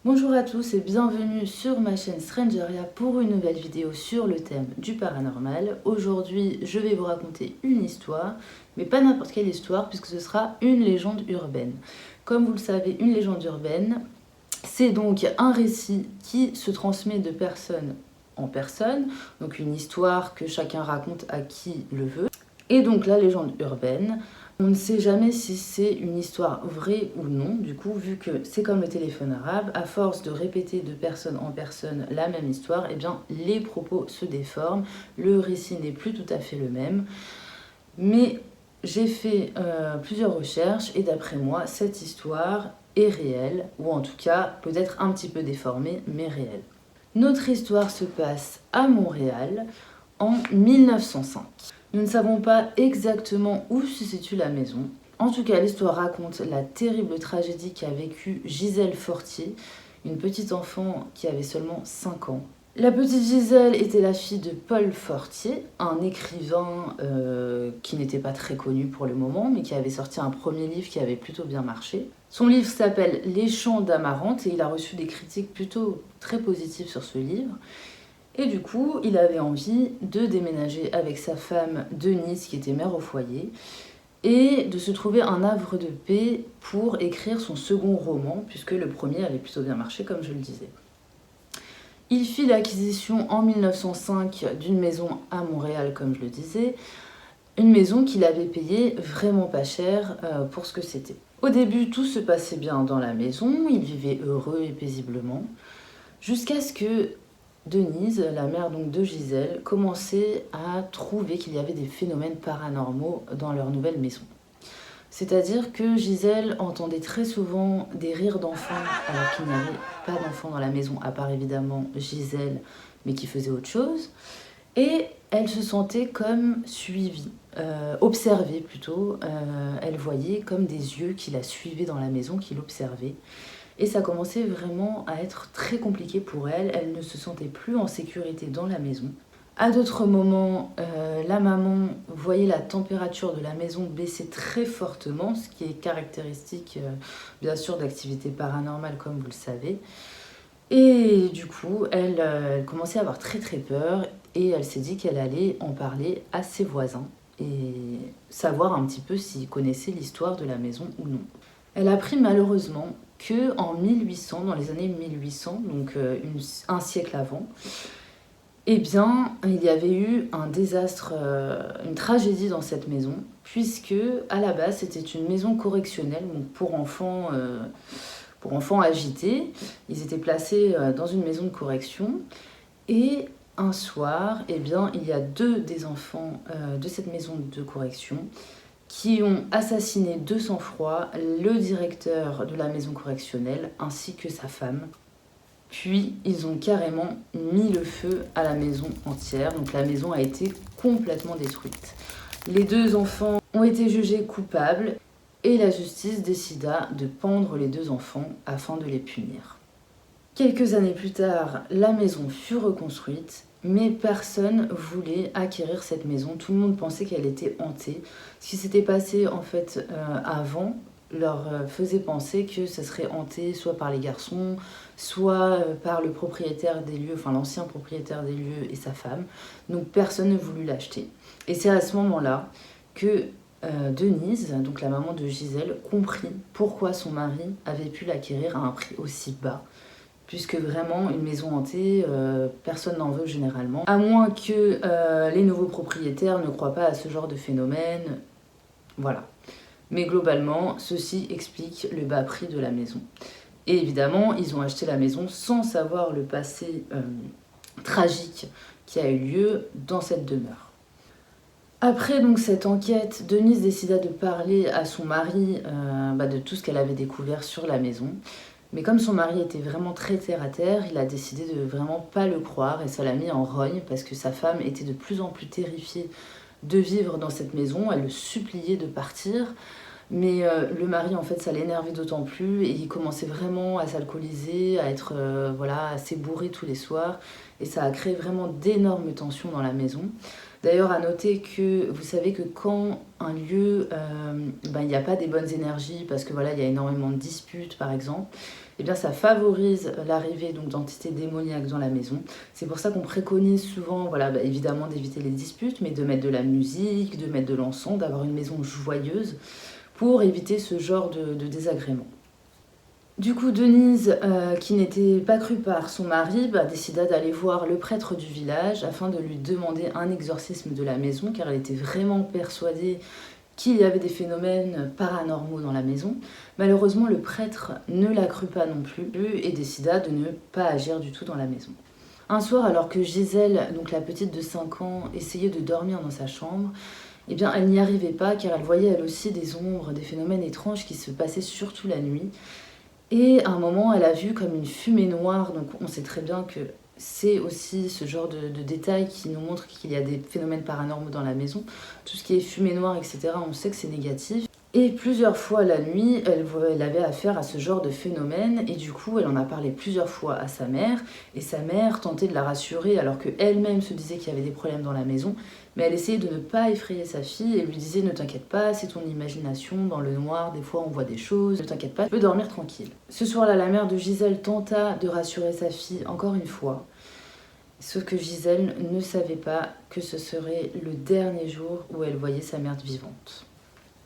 Bonjour à tous et bienvenue sur ma chaîne Strangeria pour une nouvelle vidéo sur le thème du paranormal. Aujourd'hui, je vais vous raconter une histoire, mais pas n'importe quelle histoire puisque ce sera une légende urbaine. Comme vous le savez, une légende urbaine, c'est donc un récit qui se transmet de personne en personne, donc une histoire que chacun raconte à qui le veut. Et donc la légende urbaine, on ne sait jamais si c'est une histoire vraie ou non, du coup, vu que c'est comme le téléphone arabe, à force de répéter de personne en personne la même histoire, eh bien, les propos se déforment, le récit n'est plus tout à fait le même. Mais j'ai fait plusieurs recherches et d'après moi, cette histoire est réelle, ou en tout cas, peut-être un petit peu déformée, mais réelle. Notre histoire se passe à Montréal en 1905. Nous ne savons pas exactement où se situe la maison. En tout cas, l'histoire raconte la terrible tragédie qu'a vécue Gisèle Fortier, une petite enfant qui avait seulement 5 ans. La petite Gisèle était la fille de Paul Fortier, un écrivain qui n'était pas très connu pour le moment, mais qui avait sorti un premier livre qui avait plutôt bien marché. Son livre s'appelle Les Chants d'Amarante et il a reçu des critiques plutôt très positives sur ce livre. Et du coup, il avait envie de déménager avec sa femme Denise, qui était mère au foyer, et de se trouver un havre de paix pour écrire son second roman, puisque le premier avait plutôt bien marché, comme je le disais. Il fit l'acquisition en 1905 d'une maison à Montréal, comme je le disais, une maison qu'il avait payée vraiment pas cher pour ce que c'était. Au début, tout se passait bien dans la maison, il vivait heureux et paisiblement, jusqu'à ce que Denise, la mère donc de Gisèle, commençait à trouver qu'il y avait des phénomènes paranormaux dans leur nouvelle maison. C'est-à-dire que Gisèle entendait très souvent des rires d'enfants alors qu'il n'y avait pas d'enfants dans la maison, à part évidemment Gisèle, mais qui faisait autre chose. Et elle se sentait comme suivie, observée plutôt. Elle voyait comme des yeux qui la suivaient dans la maison, qui l'observaient. Et ça commençait vraiment à être très compliqué pour elle. Elle ne se sentait plus en sécurité dans la maison. À d'autres moments, la maman voyait la température de la maison baisser très fortement, ce qui est caractéristique, bien sûr, d'activités paranormales, comme vous le savez. Et du coup, elle commençait à avoir très très peur et elle s'est dit qu'elle allait en parler à ses voisins et savoir un petit peu s'ils connaissaient l'histoire de la maison ou non. Elle apprit malheureusement qu'en 1800, dans les années 1800, donc un siècle avant, eh bien, il y avait eu un désastre, une tragédie dans cette maison, puisque à la base, c'était une maison correctionnelle donc pour enfants agités. Ils étaient placés dans une maison de correction et un soir, eh bien, il y a deux des enfants de cette maison de correction qui ont assassiné de sang-froid le directeur de la maison correctionnelle ainsi que sa femme. Puis ils ont carrément mis le feu à la maison entière, donc la maison a été complètement détruite. Les deux enfants ont été jugés coupables et la justice décida de pendre les deux enfants afin de les punir. Quelques années plus tard, la maison fut reconstruite, mais personne voulait acquérir cette maison. Tout le monde pensait qu'elle était hantée. Ce qui s'était passé en fait avant leur faisait penser que ça serait hanté soit par les garçons, soit par le propriétaire des lieux, enfin l'ancien propriétaire des lieux et sa femme. Donc personne ne voulut l'acheter. Et c'est à ce moment-là que Denise, donc la maman de Gisèle, comprit pourquoi son mari avait pu l'acquérir à un prix aussi bas. Puisque vraiment, une maison hantée, personne n'en veut généralement. À moins que les nouveaux propriétaires ne croient pas à ce genre de phénomène. Voilà. Mais globalement, ceci explique le bas prix de la maison. Et évidemment, ils ont acheté la maison sans savoir le passé tragique qui a eu lieu dans cette demeure. Après donc cette enquête, Denise décida de parler à son mari de tout ce qu'elle avait découvert sur la maison. Mais comme son mari était vraiment très terre à terre, il a décidé de vraiment pas le croire et ça l'a mis en rogne parce que sa femme était de plus en plus terrifiée de vivre dans cette maison. Elle le suppliait de partir, mais le mari en fait ça l'énervait d'autant plus et il commençait vraiment à s'alcooliser, à être assez bourré tous les soirs et ça a créé vraiment d'énormes tensions dans la maison. D'ailleurs, à noter que vous savez que quand un lieu, il n'y a pas des bonnes énergies, parce que voilà, il y a énormément de disputes par exemple, eh bien ça favorise l'arrivée donc d'entités démoniaques dans la maison. C'est pour ça qu'on préconise souvent, voilà, évidemment d'éviter les disputes, mais de mettre de la musique, de mettre de l'encens, d'avoir une maison joyeuse pour éviter ce genre de désagrément. Du coup, Denise, qui n'était pas crue par son mari, décida d'aller voir le prêtre du village afin de lui demander un exorcisme de la maison, car elle était vraiment persuadée qu'il y avait des phénomènes paranormaux dans la maison. Malheureusement, le prêtre ne la crut pas non plus et décida de ne pas agir du tout dans la maison. Un soir, alors que Gisèle, donc la petite de 5 ans, essayait de dormir dans sa chambre, eh bien, elle n'y arrivait pas car elle voyait elle aussi des ombres, des phénomènes étranges qui se passaient surtout la nuit. Et à un moment, elle a vu comme une fumée noire, donc on sait très bien que c'est aussi ce genre de détail qui nous montre qu'il y a des phénomènes paranormaux dans la maison. Tout ce qui est fumée noire, etc., on sait que c'est négatif. Et plusieurs fois la nuit, elle avait affaire à ce genre de phénomène, et du coup, elle en a parlé plusieurs fois à sa mère, et sa mère tentait de la rassurer alors qu'elle-même se disait qu'il y avait des problèmes dans la maison, mais elle essayait de ne pas effrayer sa fille, et lui disait « Ne t'inquiète pas, c'est ton imagination, dans le noir, des fois on voit des choses, ne t'inquiète pas, tu peux dormir tranquille. » Ce soir-là, la mère de Gisèle tenta de rassurer sa fille encore une fois, sauf que Gisèle ne savait pas que ce serait le dernier jour où elle voyait sa mère vivante.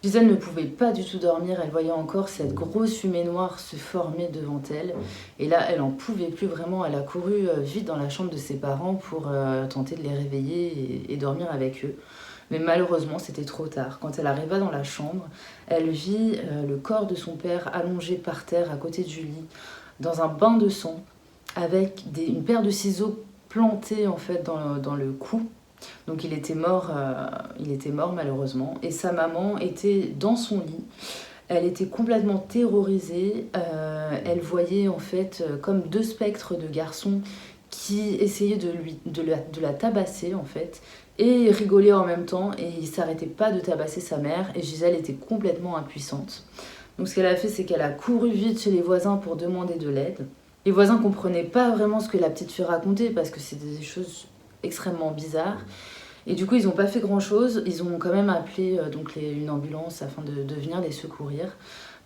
Gisèle ne pouvait pas du tout dormir, elle voyait encore cette grosse fumée noire se former devant elle. Et là, elle en pouvait plus vraiment, elle a couru vite dans la chambre de ses parents pour tenter de les réveiller et dormir avec eux. Mais malheureusement, c'était trop tard. Quand elle arriva dans la chambre, elle vit le corps de son père allongé par terre à côté du lit, dans un bain de sang, avec une paire de ciseaux plantés en fait dans le cou. Donc il était mort malheureusement. Et sa maman était dans son lit. Elle était complètement terrorisée. Elle voyait en fait comme 2 spectres de garçons qui essayaient de la tabasser en fait. Et rigolaient en même temps. Et ils ne s'arrêtaient pas de tabasser sa mère. Et Gisèle était complètement impuissante. Donc ce qu'elle a fait, c'est qu'elle a couru vite chez les voisins pour demander de l'aide. Les voisins ne comprenaient pas vraiment ce que la petite fille racontait parce que c'était des choses extrêmement bizarre. Et du coup, ils n'ont pas fait grand-chose. Ils ont quand même appelé une ambulance afin de venir les secourir.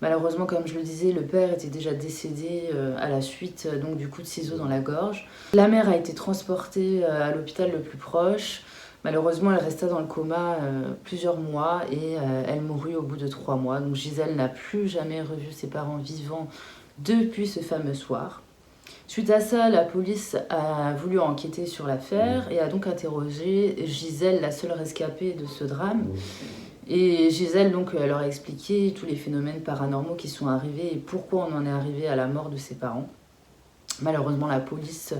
Malheureusement, comme je le disais, le père était déjà décédé à la suite du coup de ciseaux dans la gorge. La mère a été transportée à l'hôpital le plus proche. Malheureusement, elle resta dans le coma plusieurs mois et elle mourut au bout de 3 mois. Donc Gisèle n'a plus jamais revu ses parents vivants depuis ce fameux soir. Suite à ça, la police a voulu enquêter sur l'affaire et a donc interrogé Gisèle, la seule rescapée de ce drame. Et Gisèle donc leur a expliqué tous les phénomènes paranormaux qui sont arrivés et pourquoi on en est arrivé à la mort de ses parents. Malheureusement, la police,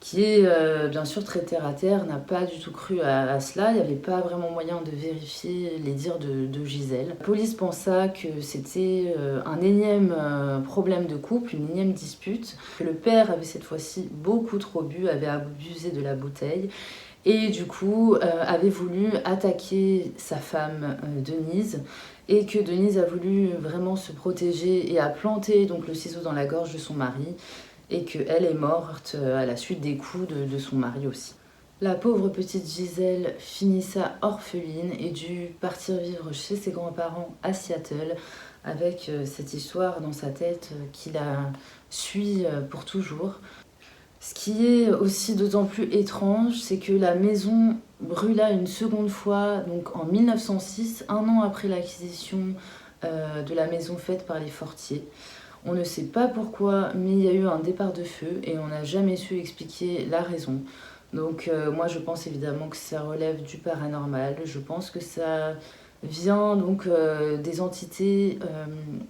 qui est bien sûr très terre à terre, n'a pas du tout cru à cela. Il n'y avait pas vraiment moyen de vérifier les dires de Gisèle. La police pensa que c'était un énième problème de couple, une énième dispute, que le père avait cette fois-ci beaucoup trop bu, avait abusé de la bouteille et du coup avait voulu attaquer sa femme Denise, et que Denise a voulu vraiment se protéger et a planté donc le ciseau dans la gorge de son mari, et qu'elle est morte à la suite des coups de son mari aussi. La pauvre petite Gisèle finissa orpheline et dut partir vivre chez ses grands-parents à Seattle, avec cette histoire dans sa tête qui la suit pour toujours. Ce qui est aussi d'autant plus étrange, c'est que la maison brûla une seconde fois, donc en 1906, un an après l'acquisition de la maison faite par les Fortier. On ne sait pas pourquoi, mais il y a eu un départ de feu et on n'a jamais su expliquer la raison. Donc moi je pense évidemment que ça relève du paranormal. Je pense que ça vient donc des entités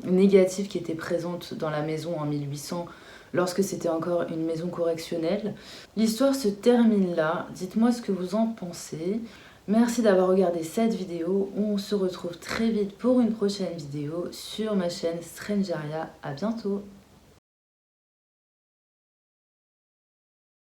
négatives qui étaient présentes dans la maison en 1800 lorsque c'était encore une maison correctionnelle. L'histoire se termine là. Dites-moi ce que vous en pensez. Merci d'avoir regardé cette vidéo. On se retrouve très vite pour une prochaine vidéo sur ma chaîne Strangeria. À bientôt.